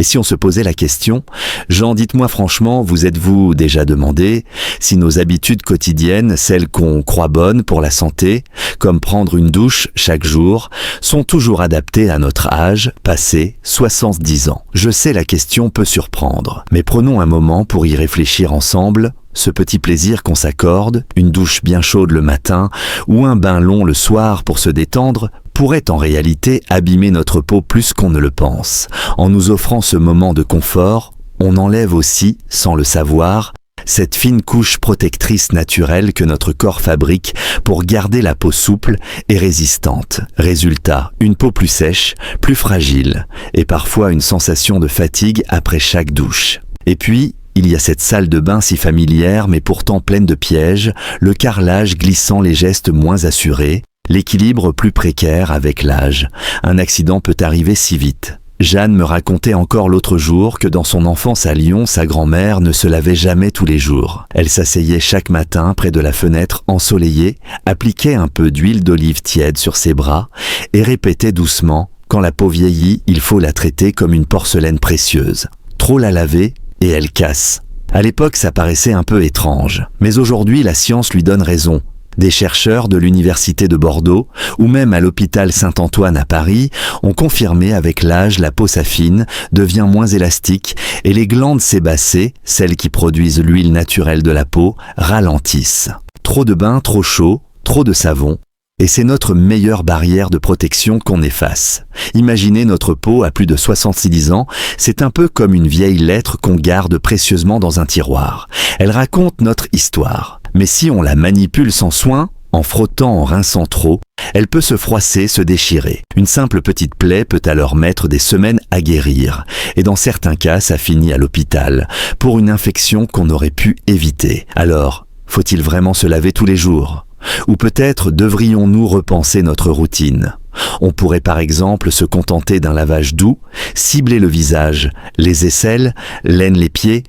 Et si on se posait la question, Jean, dites-moi franchement, vous êtes-vous déjà demandé si nos habitudes quotidiennes, celles qu'on croit bonnes pour la santé, comme prendre une douche chaque jour, sont toujours adaptées à notre âge, passé 70 ans? Je sais, la question peut surprendre, mais prenons un moment pour y réfléchir ensemble. Ce petit plaisir qu'on s'accorde, une douche bien chaude le matin ou un bain long le soir pour se détendre, pourrait en réalité abîmer notre peau plus qu'on ne le pense. En nous offrant ce moment de confort, on enlève aussi, sans le savoir, cette fine couche protectrice naturelle que notre corps fabrique pour garder la peau souple et résistante. Résultat, une peau plus sèche, plus fragile, et parfois une sensation de fatigue après chaque douche. Et puis, il y a cette salle de bain si familière mais pourtant pleine de pièges, le carrelage glissant, les gestes moins assurés, l'équilibre plus précaire avec l'âge. Un accident peut arriver si vite. Jeanne me racontait encore l'autre jour que dans son enfance à Lyon, sa grand-mère ne se lavait jamais tous les jours. Elle s'asseyait chaque matin près de la fenêtre ensoleillée, appliquait un peu d'huile d'olive tiède sur ses bras et répétait doucement « Quand la peau vieillit, il faut la traiter comme une porcelaine précieuse. Trop la laver et elle casse. » À l'époque, ça paraissait un peu étrange, mais aujourd'hui, la science lui donne raison. Des chercheurs de l'université de Bordeaux, ou même à l'hôpital Saint-Antoine à Paris, ont confirmé avec l'âge la peau s'affine, devient moins élastique, et les glandes sébacées, celles qui produisent l'huile naturelle de la peau, ralentissent. Trop de bains, trop chaud, trop de savon, et c'est notre meilleure barrière de protection qu'on efface. Imaginez notre peau à plus de 66 ans, c'est un peu comme une vieille lettre qu'on garde précieusement dans un tiroir. Elle raconte notre histoire. Mais si on la manipule sans soin, en frottant, en rinçant trop, elle peut se froisser, se déchirer. Une simple petite plaie peut alors mettre des semaines à guérir. Et dans certains cas, ça finit à l'hôpital, pour une infection qu'on aurait pu éviter. Alors, faut-il vraiment se laver tous les jours ? Ou peut-être devrions-nous repenser notre routine ? On pourrait par exemple se contenter d'un lavage doux, cibler le visage, les aisselles, l'aine, les pieds,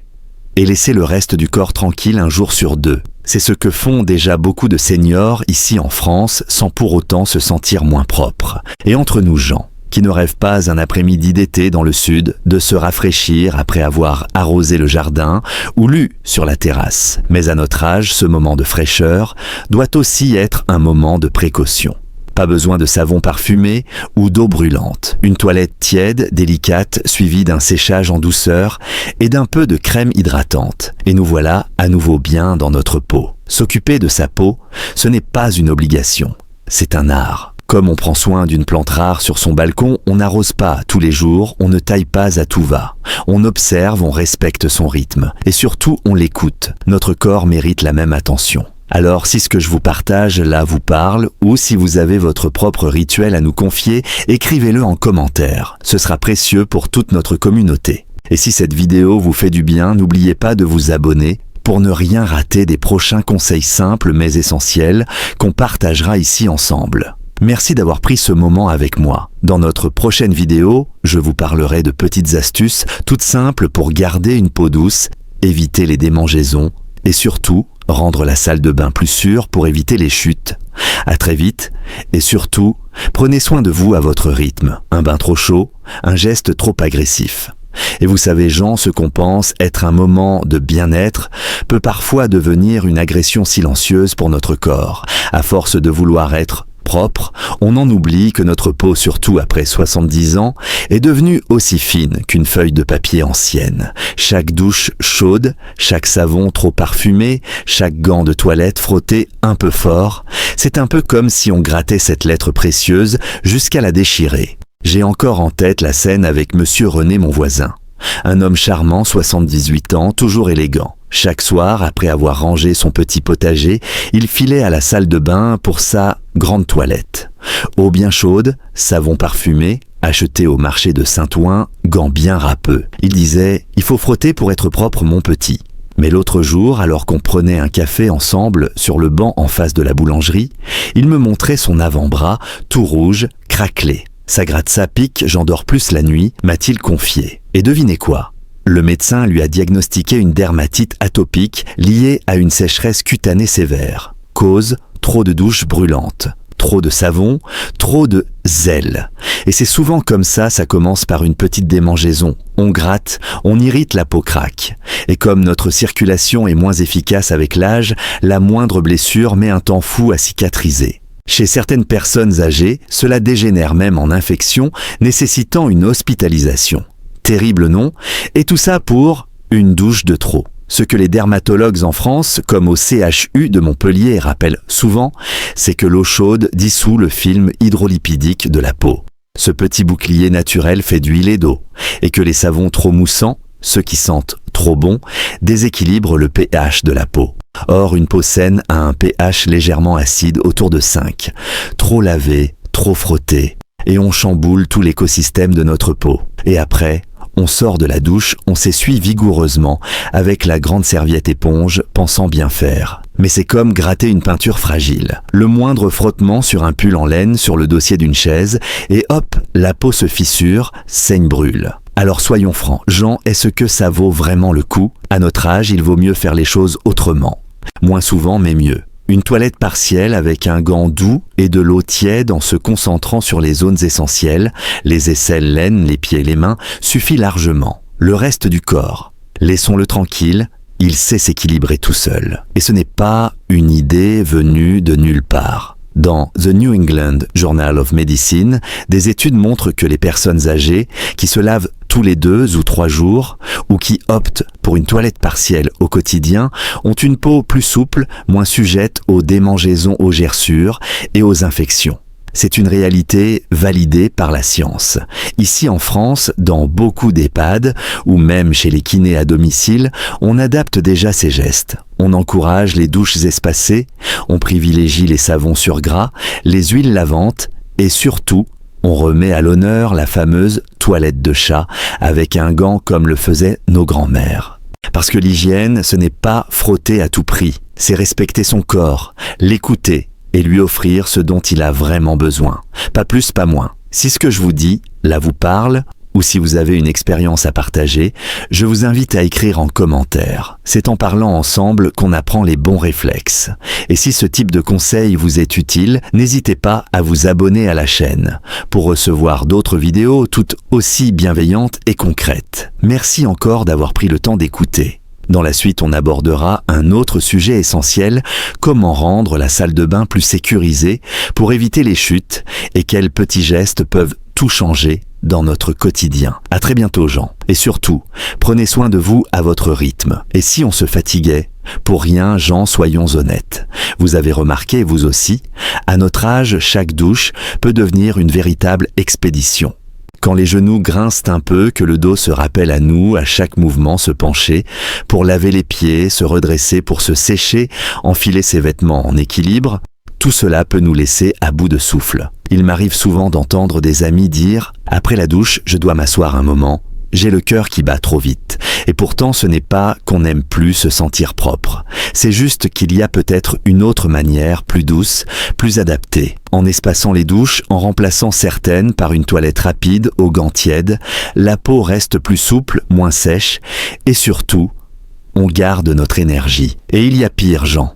et laisser le reste du corps tranquille un jour sur deux. C'est ce que font déjà beaucoup de seniors ici en France, sans pour autant se sentir moins propres. Et entre nous gens, qui ne rêvent pas un après-midi d'été dans le sud, de se rafraîchir après avoir arrosé le jardin ou lu sur la terrasse. Mais à notre âge, ce moment de fraîcheur doit aussi être un moment de précaution. Pas besoin de savon parfumé ou d'eau brûlante. Une toilette tiède, délicate, suivie d'un séchage en douceur et d'un peu de crème hydratante. Et nous voilà à nouveau bien dans notre peau. S'occuper de sa peau, ce n'est pas une obligation, c'est un art. Comme on prend soin d'une plante rare sur son balcon, on n'arrose pas tous les jours, on ne taille pas à tout va. On observe, on respecte son rythme. Et surtout, on l'écoute. Notre corps mérite la même attention. Alors, si ce que je vous partage là vous parle, ou si vous avez votre propre rituel à nous confier, écrivez-le en commentaire. Ce sera précieux pour toute notre communauté. Et si cette vidéo vous fait du bien, n'oubliez pas de vous abonner pour ne rien rater des prochains conseils simples mais essentiels qu'on partagera ici ensemble. Merci d'avoir pris ce moment avec moi. Dans notre prochaine vidéo, je vous parlerai de petites astuces toutes simples pour garder une peau douce, éviter les démangeaisons et surtout rendre la salle de bain plus sûre pour éviter les chutes. À très vite et surtout, prenez soin de vous à votre rythme. Un bain trop chaud, un geste trop agressif. Et vous savez, Jean, ce qu'on pense être un moment de bien-être peut parfois devenir une agression silencieuse pour notre corps. À force de vouloir être propre, on en oublie que notre peau, surtout après 70 ans, est devenue aussi fine qu'une feuille de papier ancienne. Chaque douche chaude, chaque savon trop parfumé, chaque gant de toilette frotté un peu fort, c'est un peu comme si on grattait cette lettre précieuse jusqu'à la déchirer. J'ai encore en tête la scène avec Monsieur René, mon voisin. Un homme charmant, 78 ans, toujours élégant. Chaque soir, après avoir rangé son petit potager, il filait à la salle de bain pour sa grande toilette. Eau bien chaude, savon parfumé, acheté au marché de Saint-Ouen, gants bien râpeux. Il disait « Il faut frotter pour être propre, mon petit ». Mais l'autre jour, alors qu'on prenait un café ensemble sur le banc en face de la boulangerie, il me montrait son avant-bras, tout rouge, craquelé. « Ça gratte, ça pique, j'en dors plus la nuit », m'a-t-il confié. Et devinez quoi ? Le médecin lui a diagnostiqué une dermatite atopique liée à une sécheresse cutanée sévère. Cause, trop de douches brûlantes. trop de savon, trop de zèle. Et c'est souvent comme ça commence par une petite démangeaison. On gratte, on irrite, la peau craque. Et comme notre circulation est moins efficace avec l'âge, la moindre blessure met un temps fou à cicatriser. Chez certaines personnes âgées, cela dégénère même en infection, nécessitant une hospitalisation. Terrible non? Et tout ça pour une douche de trop. Ce que les dermatologues en France, comme au CHU de Montpellier, rappellent souvent, c'est que l'eau chaude dissout le film hydrolipidique de la peau. Ce petit bouclier naturel fait d'huile et d'eau, et que les savons trop moussants, ceux qui sentent trop bon, déséquilibrent le pH de la peau. Or, une peau saine a un pH légèrement acide autour de 5. Trop lavé, trop frotté, et on chamboule tout l'écosystème de notre peau. Et après, on sort de la douche, on s'essuie vigoureusement avec la grande serviette éponge, pensant bien faire. Mais c'est comme gratter une peinture fragile. Le moindre frottement sur un pull en laine sur le dossier d'une chaise, et hop, la peau se fissure, saigne, brûle. Alors soyons francs, Jean, est-ce que ça vaut vraiment le coup? À notre âge, il vaut mieux faire les choses autrement. Moins souvent, mais mieux. Une toilette partielle avec un gant doux et de l'eau tiède en se concentrant sur les zones essentielles, les aisselles, l'aine, les pieds et les mains, suffit largement. Le reste du corps, laissons-le tranquille, il sait s'équilibrer tout seul. Et ce n'est pas une idée venue de nulle part. Dans The New England Journal of Medicine, des études montrent que les personnes âgées qui se lavent tous les 2 ou 3 jours ou qui optent pour une toilette partielle au quotidien ont une peau plus souple, moins sujette aux démangeaisons, aux gerçures et aux infections. C'est une réalité validée par la science. Ici en France, dans beaucoup d'EHPAD, ou même chez les kinés à domicile, on adapte déjà ces gestes. On encourage les douches espacées, on privilégie les savons sur gras, les huiles lavantes, et surtout, on remet à l'honneur la fameuse toilette de chat avec un gant comme le faisaient nos grands-mères. Parce que l'hygiène, ce n'est pas frotter à tout prix, c'est respecter son corps, l'écouter, et lui offrir ce dont il a vraiment besoin. Pas plus, pas moins. Si ce que je vous dis, là vous parle, ou si vous avez une expérience à partager, je vous invite à écrire en commentaire. C'est en parlant ensemble qu'on apprend les bons réflexes. Et si ce type de conseil vous est utile, n'hésitez pas à vous abonner à la chaîne pour recevoir d'autres vidéos toutes aussi bienveillantes et concrètes. Merci encore d'avoir pris le temps d'écouter. Dans la suite, on abordera un autre sujet essentiel, comment rendre la salle de bain plus sécurisée pour éviter les chutes et quels petits gestes peuvent tout changer dans notre quotidien. À très bientôt, Jean. Et surtout, prenez soin de vous à votre rythme. Et si on se fatiguait, pour rien, Jean, soyons honnêtes. Vous avez remarqué, vous aussi, à notre âge, chaque douche peut devenir une véritable expédition. Quand les genoux grincent un peu, que le dos se rappelle à nous, à chaque mouvement se pencher, pour laver les pieds, se redresser pour se sécher, enfiler ses vêtements en équilibre, tout cela peut nous laisser à bout de souffle. Il m'arrive souvent d'entendre des amis dire « Après la douche, je dois m'asseoir un moment, j'ai le cœur qui bat trop vite ». Et pourtant, ce n'est pas qu'on n'aime plus se sentir propre. C'est juste qu'il y a peut-être une autre manière, plus douce, plus adaptée. En espaçant les douches, en remplaçant certaines par une toilette rapide aux gants tièdes, la peau reste plus souple, moins sèche, et surtout, on garde notre énergie. Et il y a pire, Jean.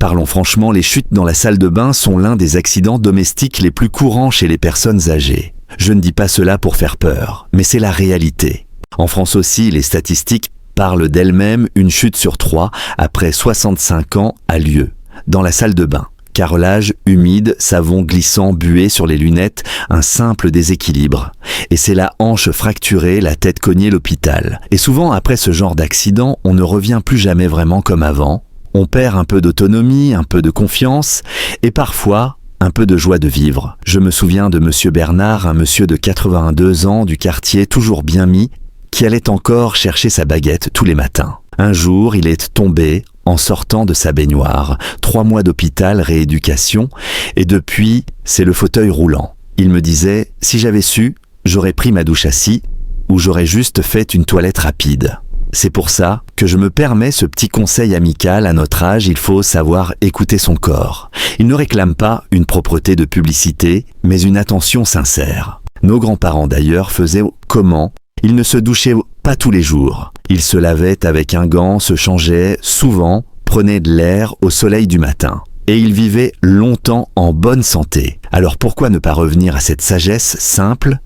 Parlons franchement, les chutes dans la salle de bain sont l'un des accidents domestiques les plus courants chez les personnes âgées. Je ne dis pas cela pour faire peur, mais c'est la réalité. En France aussi, les statistiques parlent d'elles-mêmes, une chute sur 3 après 65 ans a lieu dans la salle de bain. Carrelage humide, savon glissant, buée sur les lunettes, un simple déséquilibre. Et c'est la hanche fracturée, la tête cognée, l'hôpital. Et souvent, après ce genre d'accident, on ne revient plus jamais vraiment comme avant. On perd un peu d'autonomie, un peu de confiance, et parfois un peu de joie de vivre. Je me souviens de Monsieur Bernard, un monsieur de 82 ans du quartier, toujours bien mis, qui allait encore chercher sa baguette tous les matins. Un jour, il est tombé en sortant de sa baignoire. 3 mois d'hôpital, rééducation, et depuis, c'est le fauteuil roulant. Il me disait, si j'avais su, j'aurais pris ma douche assis, ou j'aurais juste fait une toilette rapide. C'est pour ça que je me permets ce petit conseil amical. À notre âge, il faut savoir écouter son corps. Il ne réclame pas une propreté de publicité, mais une attention sincère. Nos grands-parents d'ailleurs faisaient comment? Ils ne se douchaient pas tous les jours. Ils se lavaient avec un gant, se changeaient souvent, prenaient de l'air au soleil du matin. et ils vivaient longtemps en bonne santé. Alors pourquoi ne pas revenir à cette sagesse simple?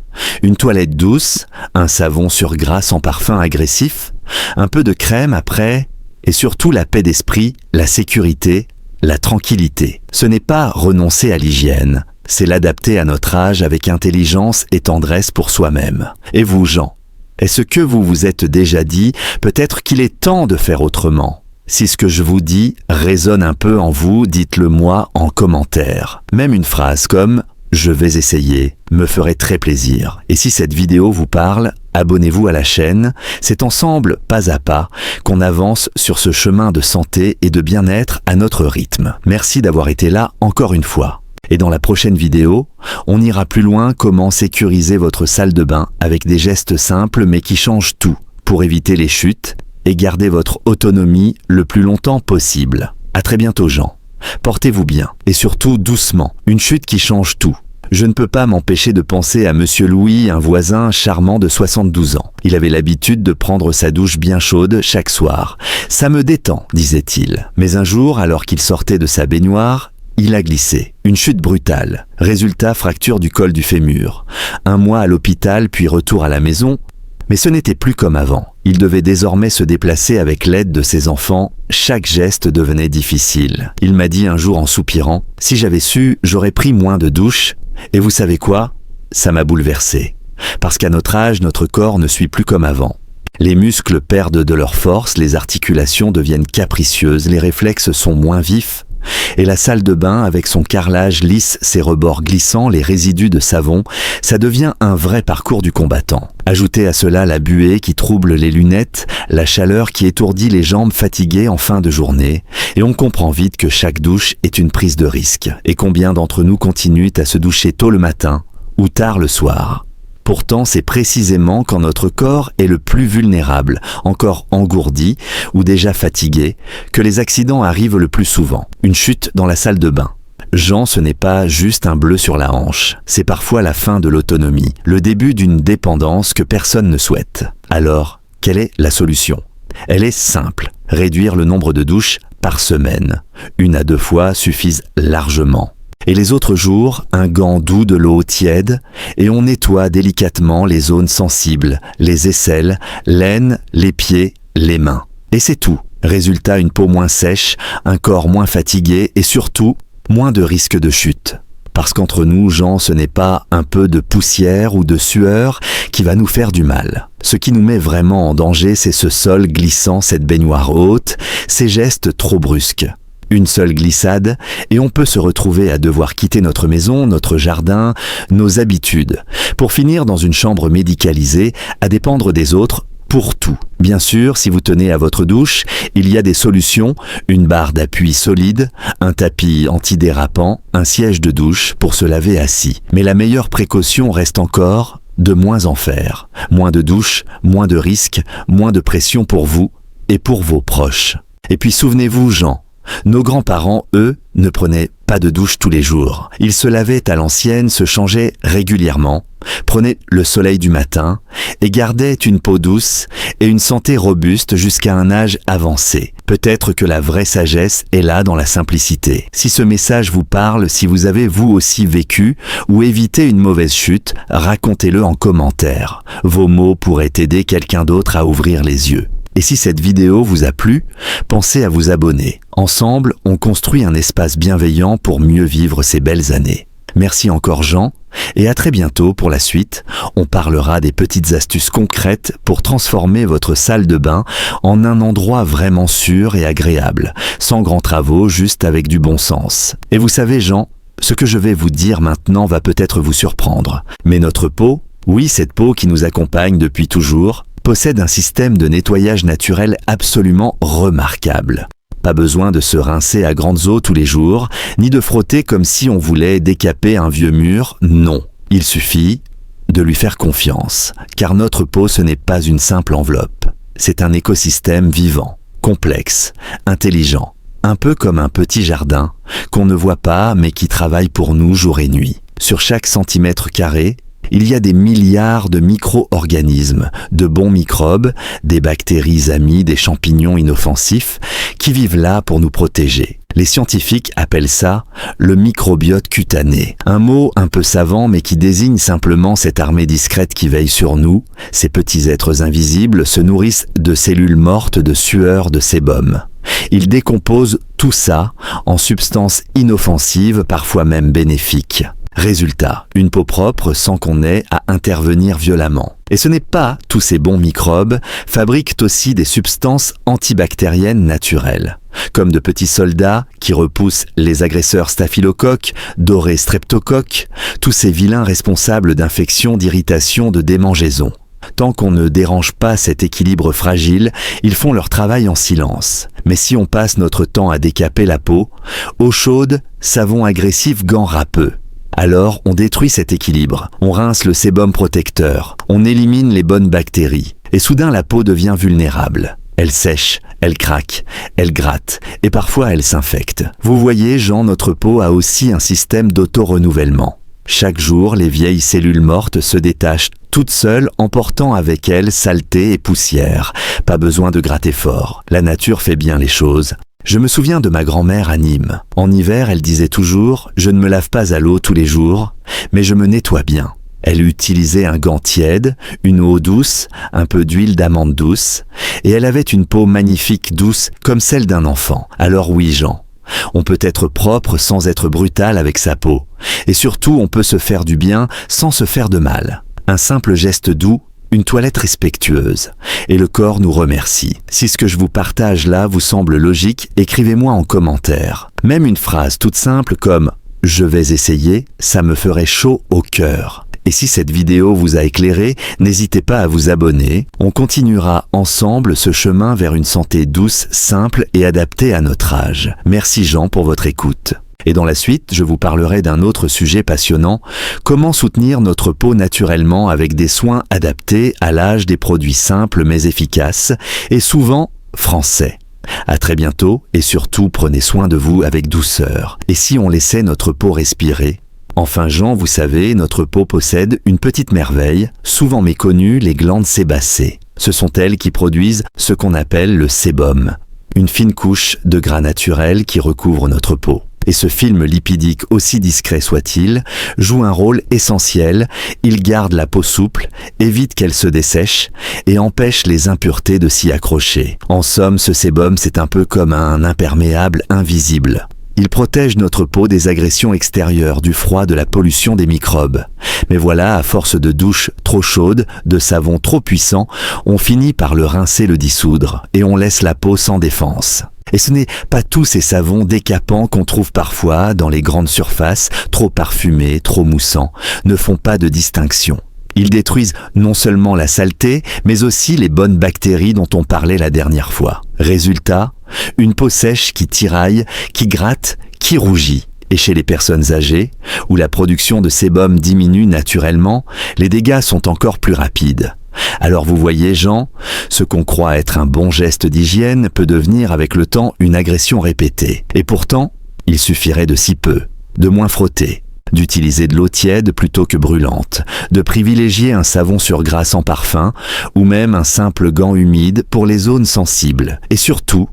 Une toilette douce, un savon sur gras sans parfum agressif, un peu de crème après, et surtout la paix d'esprit, la sécurité, la tranquillité. Ce n'est pas renoncer à l'hygiène, c'est l'adapter à notre âge avec intelligence et tendresse pour soi-même. Et vous, Jean, est-ce que vous vous êtes déjà dit peut-être qu'il est temps de faire autrement? Si ce que je vous dis résonne un peu en vous, dites-le moi en commentaire. Même une phrase comme « Je vais essayer » me ferait très plaisir. Et si cette vidéo vous parle, abonnez-vous à la chaîne. C'est ensemble, pas à pas, qu'on avance sur ce chemin de santé et de bien-être à notre rythme. Merci d'avoir été là encore une fois. Et dans la prochaine vidéo, on ira plus loin comment sécuriser votre salle de bain avec des gestes simples mais qui changent tout pour éviter les chutes et garder votre autonomie le plus longtemps possible. À très bientôt, Jean. Portez-vous bien et surtout doucement. Une chute qui change tout. Je ne peux pas m'empêcher de penser à Monsieur Louis, un voisin charmant de 72 ans. Il avait l'habitude de prendre sa douche bien chaude chaque soir. Ça me détend, disait-il. Mais un jour, alors qu'il sortait de sa baignoire, il a glissé. Une chute brutale. Résultat, fracture du col du fémur. 1 mois à l'hôpital, puis retour à la maison. Mais ce n'était plus comme avant. Il devait désormais se déplacer avec l'aide de ses enfants. Chaque geste devenait difficile. Il m'a dit un jour en soupirant, « Si j'avais su, j'aurais pris moins de douches. » Et vous savez quoi? Ça m'a bouleversé. Parce qu'à notre âge, notre corps ne suit plus comme avant. Les muscles perdent de leur force, les articulations deviennent capricieuses, les réflexes sont moins vifs. Et la salle de bain, avec son carrelage lisse, ses rebords glissants, les résidus de savon, ça devient un vrai parcours du combattant. Ajoutez à cela la buée qui trouble les lunettes, la chaleur qui étourdit les jambes fatiguées en fin de journée, et on comprend vite que chaque douche est une prise de risque. Et combien d'entre nous continuent à se doucher tôt le matin ou tard le soir? Pourtant, c'est précisément quand notre corps est le plus vulnérable, encore engourdi ou déjà fatigué, que les accidents arrivent le plus souvent. Une chute dans la salle de bain. Jean, ce n'est pas juste un bleu sur la hanche, c'est parfois la fin de l'autonomie, le début d'une dépendance que personne ne souhaite. Alors, quelle est la solution? Elle est simple, réduire le nombre de douches par semaine. 1 à 2 fois suffisent largement. Et les autres jours, un gant doux de l'eau tiède, et on nettoie délicatement les zones sensibles, les aisselles, l'aine, les pieds, les mains. Et c'est tout. Résultat, une peau moins sèche, un corps moins fatigué et surtout, moins de risque de chute. Parce qu'entre nous, Jean, ce n'est pas un peu de poussière ou de sueur qui va nous faire du mal. Ce qui nous met vraiment en danger, c'est ce sol glissant, cette baignoire haute, ces gestes trop brusques. Une seule glissade, et on peut se retrouver à devoir quitter notre maison, notre jardin, nos habitudes, pour finir dans une chambre médicalisée, à dépendre des autres, pour tout. Bien sûr, si vous tenez à votre douche, il y a des solutions, une barre d'appui solide, un tapis antidérapant, un siège de douche pour se laver assis. Mais la meilleure précaution reste encore de moins en faire. Moins de douches, moins de risques, moins de pression pour vous et pour vos proches. Et puis souvenez-vous, Jean, nos grands-parents, eux, ne prenaient pas de douche tous les jours. Ils se lavaient à l'ancienne, se changeaient régulièrement, prenaient le soleil du matin et gardaient une peau douce et une santé robuste jusqu'à un âge avancé. Peut-être que la vraie sagesse est là dans la simplicité. Si ce message vous parle, si vous avez vous aussi vécu ou évité une mauvaise chute, racontez-le en commentaire. Vos mots pourraient aider quelqu'un d'autre à ouvrir les yeux. Et si cette vidéo vous a plu, pensez à vous abonner. Ensemble, on construit un espace bienveillant pour mieux vivre ces belles années. Merci encore Jean, et à très bientôt pour la suite. On parlera des petites astuces concrètes pour transformer votre salle de bain en un endroit vraiment sûr et agréable, sans grands travaux, juste avec du bon sens. Et vous savez Jean, ce que je vais vous dire maintenant va peut-être vous surprendre. Mais notre peau, oui cette peau qui nous accompagne depuis toujours, possède un système de nettoyage naturel absolument remarquable. Pas besoin de se rincer à grandes eaux tous les jours, ni de frotter comme si on voulait décaper un vieux mur, non. Il suffit de lui faire confiance, car notre peau ce n'est pas une simple enveloppe. C'est un écosystème vivant, complexe, intelligent, un peu comme un petit jardin qu'on ne voit pas mais qui travaille pour nous jour et nuit. Sur chaque centimètre carré, Il y a des milliards de micro-organismes, de bons microbes, des bactéries amies, des champignons inoffensifs, qui vivent là pour nous protéger. Les scientifiques appellent ça le microbiote cutané. Un mot un peu savant mais qui désigne simplement cette armée discrète qui veille sur nous. Ces petits êtres invisibles se nourrissent de cellules mortes, de sueur, de sébum. Ils décomposent tout ça en substances inoffensives, parfois même bénéfiques. Résultat, une peau propre sans qu'on ait à intervenir violemment. Et ce n'est pas tous ces bons microbes fabriquent aussi des substances antibactériennes naturelles, comme de petits soldats qui repoussent les agresseurs staphylocoques, dorés streptocoques, tous ces vilains responsables d'infections, d'irritations, de démangeaisons. Tant qu'on ne dérange pas cet équilibre fragile, ils font leur travail en silence. Mais si on passe notre temps à décaper la peau, eau chaude, savon agressif, gants râpeux. Alors, on détruit cet équilibre, on rince le sébum protecteur, on élimine les bonnes bactéries, et soudain la peau devient vulnérable. Elle sèche, elle craque, elle gratte, et parfois elle s'infecte. Vous voyez, Jean, notre peau a aussi un système d'auto-renouvellement. Chaque jour, les vieilles cellules mortes se détachent toutes seules, emportant avec elles saleté et poussière. Pas besoin de gratter fort. La nature fait bien les choses. Je me souviens de ma grand-mère à Nîmes. En hiver, elle disait toujours « Je ne me lave pas à l'eau tous les jours, mais je me nettoie bien ». Elle utilisait un gant tiède, une eau douce, un peu d'huile d'amande douce, et elle avait une peau magnifique, douce, comme celle d'un enfant. Alors oui, Jean, on peut être propre sans être brutal avec sa peau. Et surtout, on peut se faire du bien sans se faire de mal. Un simple geste doux, une toilette respectueuse. Et le corps nous remercie. Si ce que je vous partage là vous semble logique, écrivez-moi en commentaire. Même une phrase toute simple comme « Je vais essayer », ça me ferait chaud au cœur. Et si cette vidéo vous a éclairé, n'hésitez pas à vous abonner. On continuera ensemble ce chemin vers une santé douce, simple et adaptée à notre âge. Merci Jean pour votre écoute. Et dans la suite, je vous parlerai d'un autre sujet passionnant, comment soutenir notre peau naturellement avec des soins adaptés à l'âge, des produits simples mais efficaces et souvent français. À très bientôt et surtout prenez soin de vous avec douceur. Et si on laissait notre peau respirer? Enfin Jean, vous savez, notre peau possède une petite merveille, souvent méconnue, les glandes sébacées. Ce sont elles qui produisent ce qu'on appelle le sébum, une fine couche de gras naturel qui recouvre notre peau. Et ce film lipidique, aussi discret soit-il, joue un rôle essentiel. Il garde la peau souple, évite qu'elle se dessèche et empêche les impuretés de s'y accrocher. En somme, ce sébum, c'est un peu comme un imperméable invisible. Il protège notre peau des agressions extérieures, du froid, de la pollution, des microbes. Mais voilà, à force de douches trop chaudes, de savon trop puissant, on finit par le rincer, le dissoudre, et on laisse la peau sans défense. Et ce n'est pas tous ces savons décapants qu'on trouve parfois dans les grandes surfaces, trop parfumés, trop moussants, ne font pas de distinction. Ils détruisent non seulement la saleté, mais aussi les bonnes bactéries dont on parlait la dernière fois. Résultat, une peau sèche qui tiraille, qui gratte, qui rougit. Et chez les personnes âgées, où la production de sébum diminue naturellement, les dégâts sont encore plus rapides. Alors vous voyez Jean, ce qu'on croit être un bon geste d'hygiène peut devenir avec le temps une agression répétée. Et pourtant, il suffirait de si peu, de moins frotter, d'utiliser de l'eau tiède plutôt que brûlante, de privilégier un savon sur gras sans parfum ou même un simple gant humide pour les zones sensibles. Et surtout,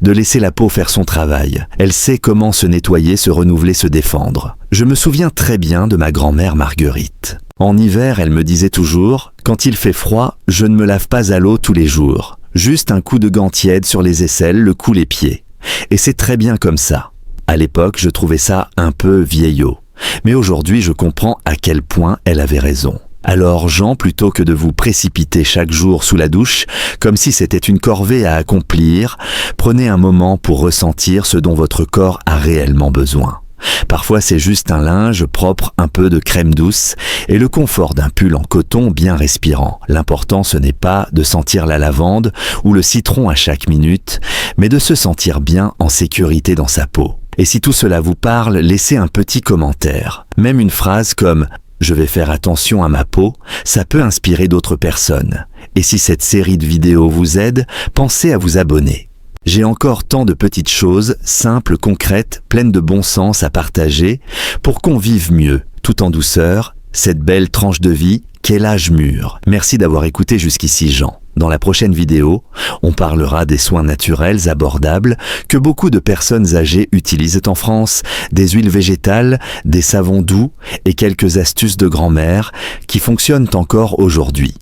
de laisser la peau faire son travail. Elle sait comment se nettoyer, se renouveler, se défendre. Je me souviens très bien de ma grand-mère Marguerite. En hiver, elle me disait toujours « Quand il fait froid, je ne me lave pas à l'eau tous les jours. Juste un coup de gant tiède sur les aisselles, le cou, les pieds. » Et c'est très bien comme ça. À l'époque, je trouvais ça un peu vieillot. Mais aujourd'hui, je comprends à quel point elle avait raison. Alors Jean, plutôt que de vous précipiter chaque jour sous la douche, comme si c'était une corvée à accomplir, prenez un moment pour ressentir ce dont votre corps a réellement besoin. Parfois c'est juste un linge propre, un peu de crème douce et le confort d'un pull en coton bien respirant. L'important ce n'est pas de sentir la lavande ou le citron à chaque minute, mais de se sentir bien en sécurité dans sa peau. Et si tout cela vous parle, laissez un petit commentaire. Même une phrase comme « Je vais faire attention à ma peau », ça peut inspirer d'autres personnes. Et si cette série de vidéos vous aide, pensez à vous abonner. J'ai encore tant de petites choses, simples, concrètes, pleines de bon sens à partager, pour qu'on vive mieux, tout en douceur cette belle tranche de vie qu'est l'âge mûr. Merci d'avoir écouté jusqu'ici Jean. Dans la prochaine vidéo, on parlera des soins naturels abordables que beaucoup de personnes âgées utilisent en France, des huiles végétales, des savons doux et quelques astuces de grand-mère qui fonctionnent encore aujourd'hui.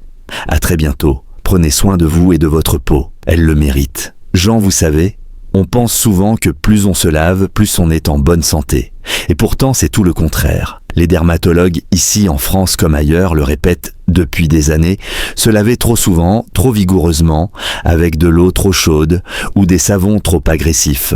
À très bientôt. Prenez soin de vous et de votre peau. Elle le mérite. Jean, vous savez, on pense souvent que plus on se lave, plus on est en bonne santé. Et pourtant, c'est tout le contraire. Les dermatologues, ici en France comme ailleurs, le répètent depuis des années, se laver trop souvent, trop vigoureusement, avec de l'eau trop chaude ou des savons trop agressifs.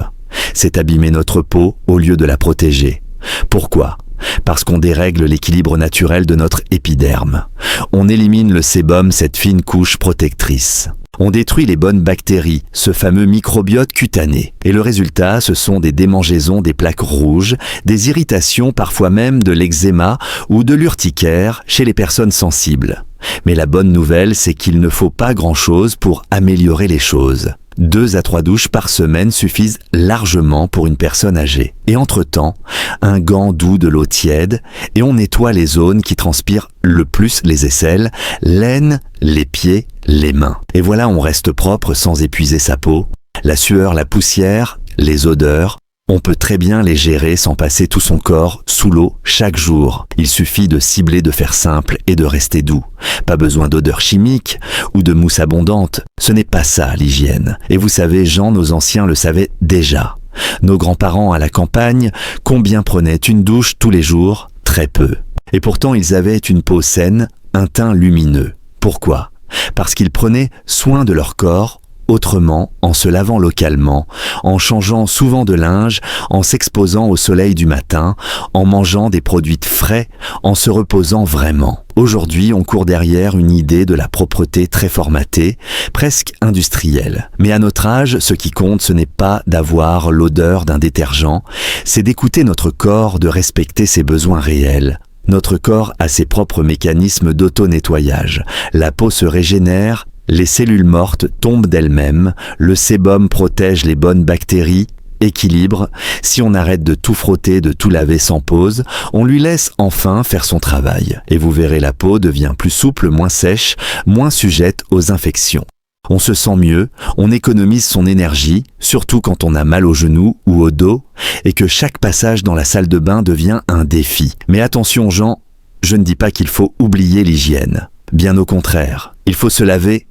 C'est abîmer notre peau au lieu de la protéger. Pourquoi ? Parce qu'on dérègle l'équilibre naturel de notre épiderme. On élimine le sébum, cette fine couche protectrice. On détruit les bonnes bactéries, ce fameux microbiote cutané. Et le résultat, ce sont des démangeaisons, des plaques rouges, des irritations, parfois même de l'eczéma ou de l'urticaire chez les personnes sensibles. Mais la bonne nouvelle, c'est qu'il ne faut pas grand-chose pour améliorer les choses. 2 à 3 douches par semaine suffisent largement pour une personne âgée. Et entre-temps, un gant doux de l'eau tiède et on nettoie les zones qui transpirent le plus, les aisselles, l'aine, les pieds, les mains. Et voilà, on reste propre sans épuiser sa peau. La sueur, la poussière, les odeurs, on peut très bien les gérer sans passer tout son corps sous l'eau chaque jour. Il suffit de cibler, de faire simple et de rester doux. Pas besoin d'odeur chimique ou de mousse abondante. Ce n'est pas ça l'hygiène. Et vous savez, Jean, nos anciens le savaient déjà. Nos grands-parents à la campagne, combien prenaient une douche tous les jours ? Très peu. Et pourtant, ils avaient une peau saine, un teint lumineux. Pourquoi ? Parce qu'ils prenaient soin de leur corps autrement, en se lavant localement, en changeant souvent de linge, en s'exposant au soleil du matin, en mangeant des produits frais, en se reposant vraiment. Aujourd'hui, on court derrière une idée de la propreté très formatée, presque industrielle. Mais à notre âge, ce qui compte, ce n'est pas d'avoir l'odeur d'un détergent, c'est d'écouter notre corps, de respecter ses besoins réels. Notre corps a ses propres mécanismes d'auto-nettoyage. La peau se régénère, les cellules mortes tombent d'elles-mêmes, le sébum protège les bonnes bactéries, équilibre. Si on arrête de tout frotter, de tout laver sans pause, on lui laisse enfin faire son travail. Et vous verrez, la peau devient plus souple, moins sèche, moins sujette aux infections. On se sent mieux, on économise son énergie, surtout quand on a mal aux genoux ou au dos, et que chaque passage dans la salle de bain devient un défi. Mais attention Jean, je ne dis pas qu'il faut oublier l'hygiène. Bien au contraire, il faut se laver,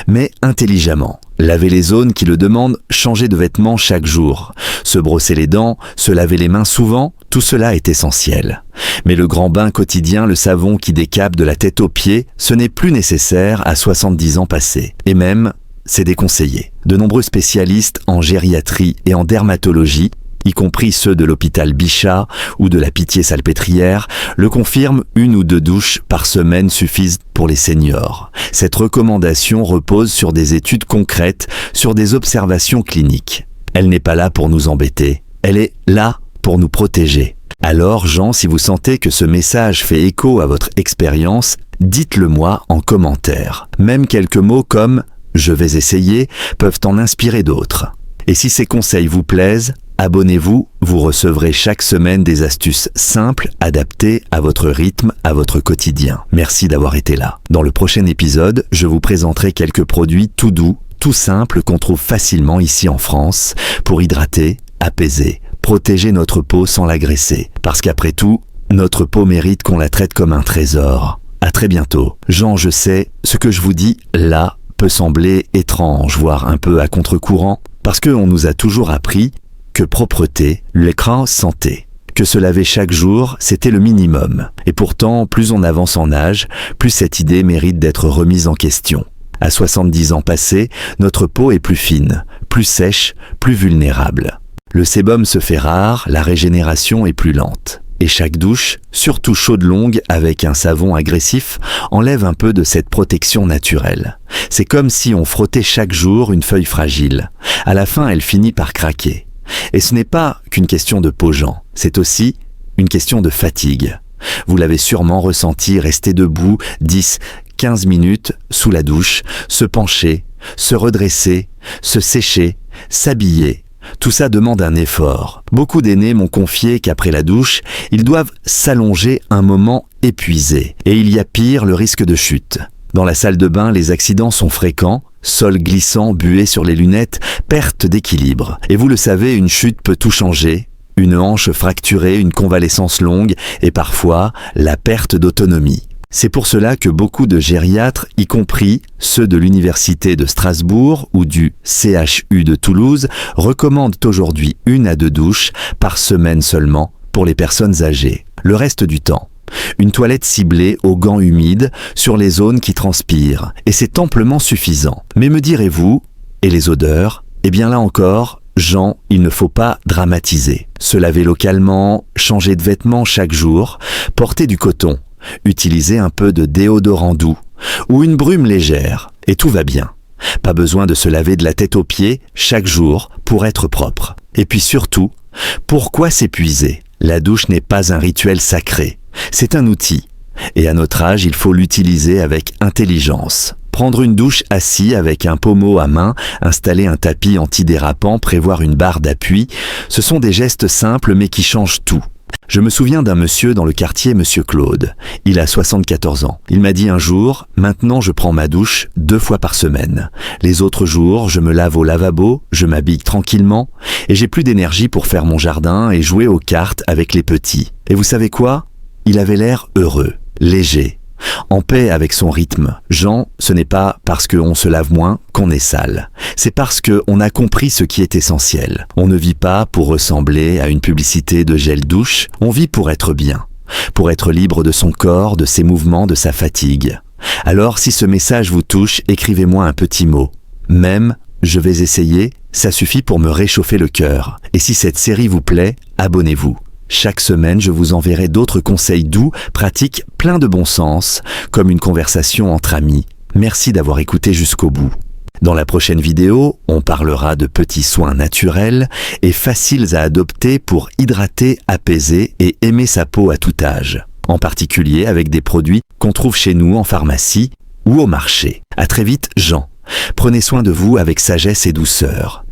mais intelligemment. Laver les zones qui le demandent, changer de vêtements chaque jour, se brosser les dents, se laver les mains souvent, tout cela est essentiel. Mais le grand bain quotidien, le savon qui décape de la tête aux pieds, ce n'est plus nécessaire à 70 ans passés. Et même, c'est déconseillé. De nombreux spécialistes en gériatrie et en dermatologie, y compris ceux de l'hôpital Bichat ou de la Pitié-Salpêtrière, le confirment, 1 ou 2 douches par semaine suffisent pour les seniors. Cette recommandation repose sur des études concrètes, sur des observations cliniques. Elle n'est pas là pour nous embêter, elle est là pour nous protéger. Alors Jean, si vous sentez que ce message fait écho à votre expérience, dites-le moi en commentaire. Même quelques mots comme « je vais essayer » peuvent en inspirer d'autres. Et si ces conseils vous plaisent, abonnez-vous, vous recevrez chaque semaine des astuces simples, adaptées à votre rythme, à votre quotidien. Merci d'avoir été là. Dans le prochain épisode, je vous présenterai quelques produits tout doux, tout simples qu'on trouve facilement ici en France pour hydrater, apaiser, protéger notre peau sans l'agresser. Parce qu'après tout, notre peau mérite qu'on la traite comme un trésor. À très bientôt. Jean, je sais, ce que je vous dis là peut sembler étrange, voire un peu à contre-courant, parce qu'on nous a toujours appris que propreté, l'écran santé. Que se laver chaque jour, c'était le minimum. Et pourtant, plus on avance en âge, plus cette idée mérite d'être remise en question. À 70 ans passés, notre peau est plus fine, plus sèche, plus vulnérable. Le sébum se fait rare, la régénération est plus lente. Et chaque douche, surtout chaude longue avec un savon agressif, enlève un peu de cette protection naturelle. C'est comme si on frottait chaque jour une feuille fragile. À la fin, elle finit par craquer. Et ce n'est pas qu'une question de peau, Jean, c'est aussi une question de fatigue. Vous l'avez sûrement ressenti, rester debout 10, 15 minutes sous la douche, se pencher, se redresser, se sécher, s'habiller, Tout ça demande un effort. Beaucoup d'aînés m'ont confié qu'après la douche, ils doivent s'allonger un moment épuisés. Et il y a pire, le risque de chute. Dans la salle de bain, les accidents sont fréquents. Sol glissant, buée sur les lunettes, perte d'équilibre. Et vous le savez, une chute peut tout changer. Une hanche fracturée, une convalescence longue et parfois la perte d'autonomie. C'est pour cela que beaucoup de gériatres, y compris ceux de l'Université de Strasbourg ou du CHU de Toulouse, recommandent aujourd'hui 1 à 2 douches par semaine seulement pour les personnes âgées. Le reste du temps, une toilette ciblée aux gants humides sur les zones qui transpirent, et c'est amplement suffisant. Mais me direz-vous, et les odeurs? Eh bien là encore, Jean, il ne faut pas dramatiser. Se laver localement, changer de vêtements chaque jour, porter du coton, utiliser un peu de déodorant doux ou une brume légère, et tout va bien. Pas besoin de se laver de la tête aux pieds chaque jour pour être propre. Et puis surtout, pourquoi s'épuiser? La douche n'est pas un rituel sacré, c'est un outil. Et à notre âge, il faut l'utiliser avec intelligence. Prendre une douche assis avec un pommeau à main, installer un tapis antidérapant, prévoir une barre d'appui, ce sont des gestes simples mais qui changent tout. Je me souviens d'un monsieur dans le quartier, Monsieur Claude. Il a 74 ans. Il m'a dit un jour, maintenant je prends ma douche 2 fois par semaine. Les autres jours, je me lave au lavabo, je m'habille tranquillement, et j'ai plus d'énergie pour faire mon jardin et jouer aux cartes avec les petits. Et vous savez quoi? Il avait l'air heureux, léger, en paix avec son rythme. Jean, ce n'est pas parce qu'on se lave moins qu'on est sale. C'est parce qu'on a compris ce qui est essentiel. On ne vit pas pour ressembler à une publicité de gel douche, on vit pour être bien, pour être libre de son corps, de ses mouvements, de sa fatigue. Alors si ce message vous touche, écrivez-moi un petit mot. Même, je vais essayer, ça suffit pour me réchauffer le cœur. Et si cette série vous plaît, abonnez-vous. Chaque semaine, je vous enverrai d'autres conseils doux, pratiques, pleins de bon sens, comme une conversation entre amis. Merci d'avoir écouté jusqu'au bout. Dans la prochaine vidéo, on parlera de petits soins naturels et faciles à adopter pour hydrater, apaiser et aimer sa peau à tout âge. En particulier avec des produits qu'on trouve chez nous en pharmacie ou au marché. À très vite, Jean. Prenez soin de vous avec sagesse et douceur.